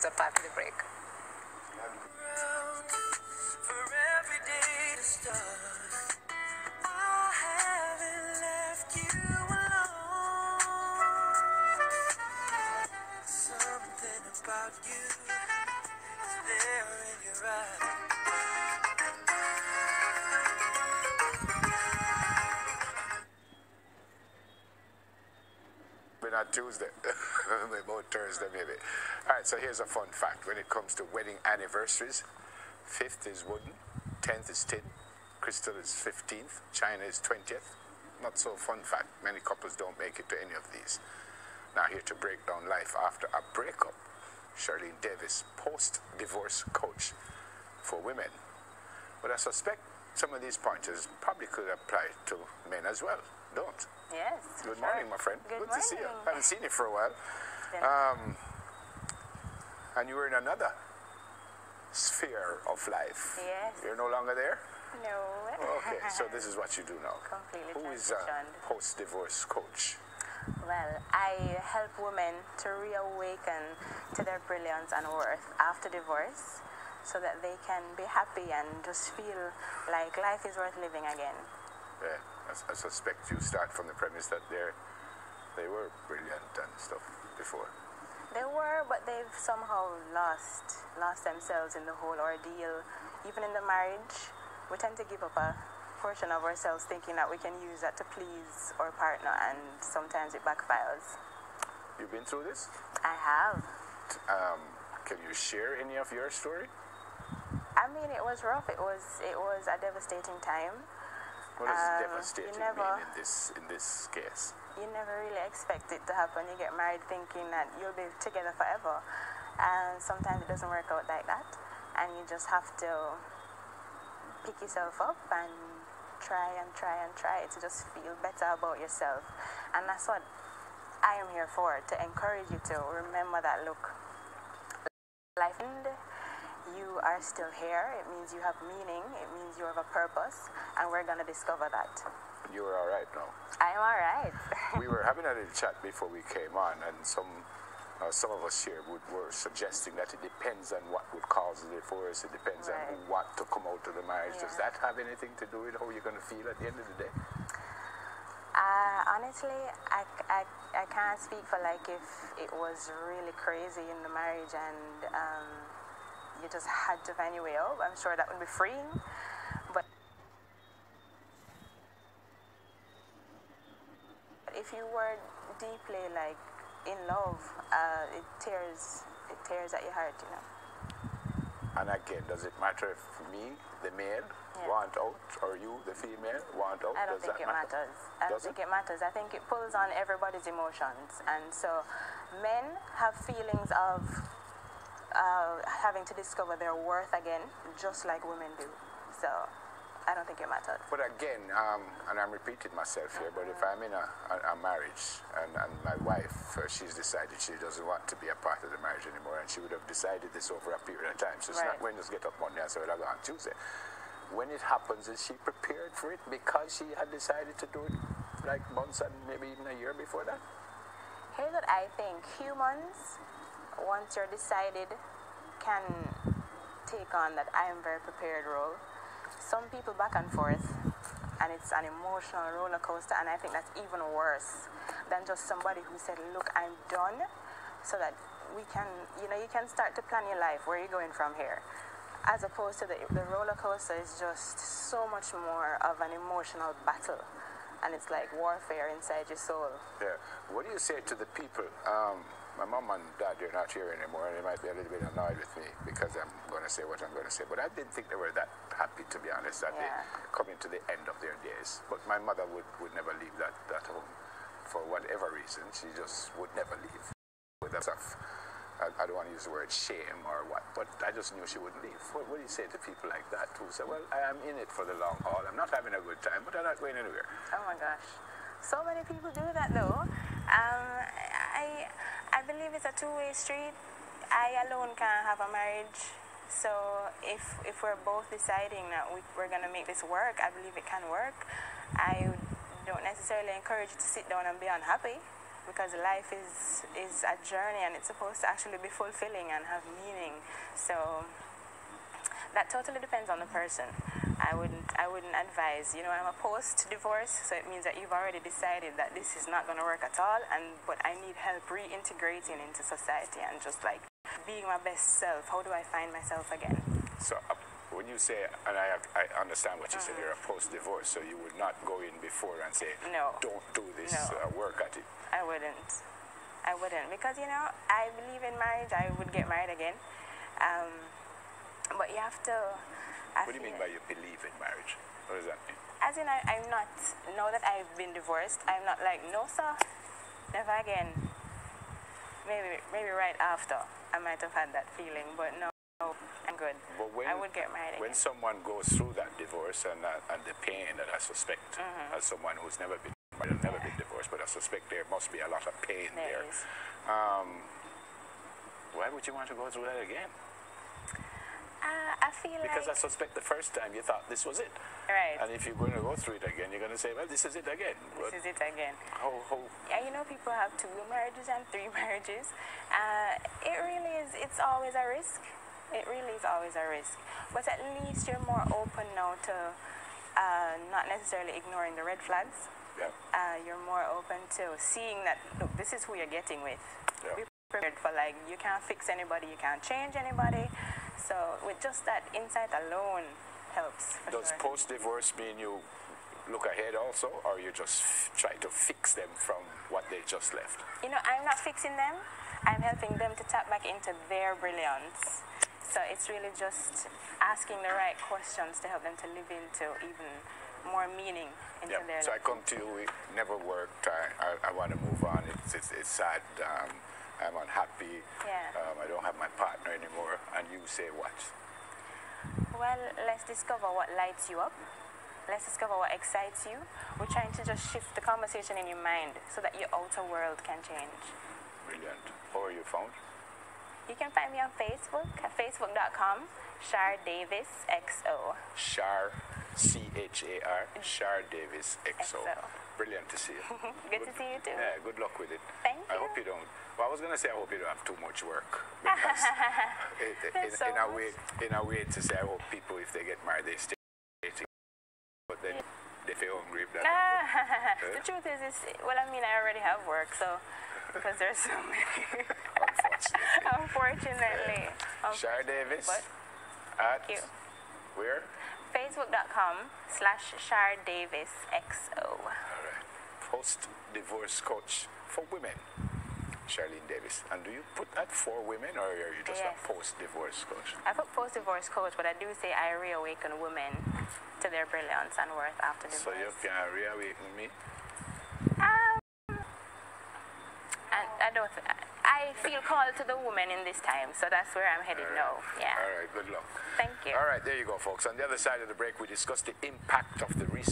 Up after the break. For every day to start, I haven't left you alone. Something about you is there in your eyes. We're not Tuesday, about Thursday maybe. All right, so here's a fun fact. When it comes to wedding anniversaries, 5th is wooden, 10th is tin, crystal is 15th, China is 20th. Not so fun fact. Many couples don't make it to any of these. Now here to break down life after a breakup, Charlene Davis, post-divorce coach for women. But I suspect some of these pointers probably could apply to men as well, don't? Yes. Good morning, my friend. Good to see you. morning. Haven't seen you for a while. And you were in another sphere of life. Yes. You're no longer there? No. Okay, so this is what you do now. Completely Who is a transitioned. post-divorce coach? Well, I help women to reawaken to their brilliance and worth after divorce so that they can be happy and just feel like life is worth living again. Yeah, I suspect you start from the premise that they were brilliant and stuff before. They were, but they've somehow lost themselves in the whole ordeal. Even in the marriage, we tend to give up a portion of ourselves thinking that we can use that to please our partner, and sometimes it backfires. You've been through this? I have. Can you share any of your story? I mean, it was rough. It was a devastating time. What does devastating never- mean in this case? You never really expect it to happen. You get married thinking that you'll be together forever, and sometimes it doesn't work out like that, and you just have to pick yourself up and try to just feel better about yourself. And that's what I am here for, to encourage you to remember that, look, life, and you are still here. It means you have meaning. It means you have a purpose, and we're going to discover that. You were all right now. I'm all right. We were having a little chat before we came on, and some of us here were suggesting that it depends on what would cause the divorce. It depends on who want to come out of the marriage. Yeah. Does that have anything to do with how you're going to feel at the end of the day? Honestly, I can't speak for like if it was really crazy in the marriage and you just had to find your way out. I'm sure that would be freeing, but if you were deeply like in love, it tears at your heart, you know. And again, does it matter if me, the male, want out, or you, the female, want out? I don't think it matters. I don't think it matters. I think it pulls on everybody's emotions, and so men have feelings of having to discover their worth again, just like women do. So I don't think it matters. But again, and I'm repeating myself here, but if I'm in a marriage and my wife, she's decided she doesn't want to be a part of the marriage anymore, and she would have decided this over a period of time. So it's not when just get up Monday and say, well, I'll go on Tuesday. When it happens, is she prepared for it because she had decided to do it like months and maybe even a year before that? Here's what I think. Humans, once you're decided, can take on that I am very prepared role. Some people back and forth, and it's an emotional roller coaster, and I think that's even worse than just somebody who said, look, I'm done, so that we can, you can start to plan your life, where you're going from here. As opposed to the roller coaster is just so much more of an emotional battle, and it's like warfare inside your soul. Yeah. What do you say to the people? My mom and dad, they're not here anymore, and they might be a little bit annoyed with me because I'm going to say what I'm going to say. But I didn't think they were that happy, to be honest, that they coming to the end of their days. But my mother would never leave that home for whatever reason. She just would never leave with that stuff. I don't want to use the word shame or what, but I just knew she wouldn't leave. What do you say to people like that who say, well, I am in it for the long haul. I'm not having a good time, but I'm not going anywhere. Oh my gosh. So many people do that though. I believe it's a two-way street. I alone can't have a marriage. So if we're both deciding that we're going to make this work, I believe it can work. I don't necessarily encourage you to sit down and be unhappy. because life is a journey and it's supposed to actually be fulfilling and have meaning. So that totally depends on the person. I wouldn't advise. You know, I'm a post-divorce, so it means that you've already decided that this is not going to work at all, but I need help reintegrating into society and just like being my best self. How do I find myself again? So when you say, and I understand what you said, you're a post-divorce, so you would not go in before and say, no, don't do this, no. Work at it. I wouldn't, because, you know, I believe in marriage. I would get married again. But you have to... What do you mean by you believe in marriage? What does that mean? As in, I'm not... Now that I've been divorced, I'm not like, no, sir, never again. Maybe right after, I might have had that feeling, but no, I'm good. But I would get married again. When someone goes through that divorce and the pain that I suspect, as someone who's never been married and never been divorced, but I suspect there must be a lot of pain there. Is. Why would you want to go through that again? I feel because like... I suspect the first time you thought this was it. Right. And if you're going to go through it again, you're going to say, well, this is it again. This is it again. How? Yeah, you know, people have 2 marriages and 3 marriages. It really is, it's always a risk. It really is always a risk. But at least you're more open now to not necessarily ignoring the red flags. Yeah. You're more open to seeing that, look, this is who you're getting with. Yeah. Be prepared for, like, you can't fix anybody, you can't change anybody. So with just that insight alone helps. Does post-divorce mean you look ahead also, or you just try to fix them from what they just left? You know, I'm not fixing them. I'm helping them to tap back into their brilliance. So it's really just asking the right questions to help them to live into even more meaning into their life. So I come to you, it never worked, I want to move on, it's sad, I'm unhappy, I don't have my partner anymore, and you say what? Well, let's discover what lights you up. Let's discover what excites you. We're trying to just shift the conversation in your mind so that your outer world can change. Brilliant. How are you found? You can find me on Facebook at facebook.com, Shar Davis XO. Shar, C-H-A-R, Shar Davis XO. Brilliant to see you. Good to see you too. Yeah, good luck with it. Thank you. I hope you don't. Well, I was going to say I hope you don't have too much work. Because in a way to say I hope people, if they get married, they stay dating. But then they feel hungry if that happens. The truth is, well, I mean, I already have work, so, because there's so many. Unfortunately. Shar Davis. But, at thank you. Where? Facebook.com/Shar Davis XO. All right. Post-divorce coach for women, Charlene Davis. And do you put that for women, or are you just a post-divorce coach? I put post-divorce coach, but I do say I reawaken women to their brilliance and worth after divorce. So you can reawaken me? And I feel called to the woman in this time, so that's where I'm headed now. Yeah. All right, good luck. Thank you. All right, there you go, folks. On the other side of the break, we discussed the impact of the recent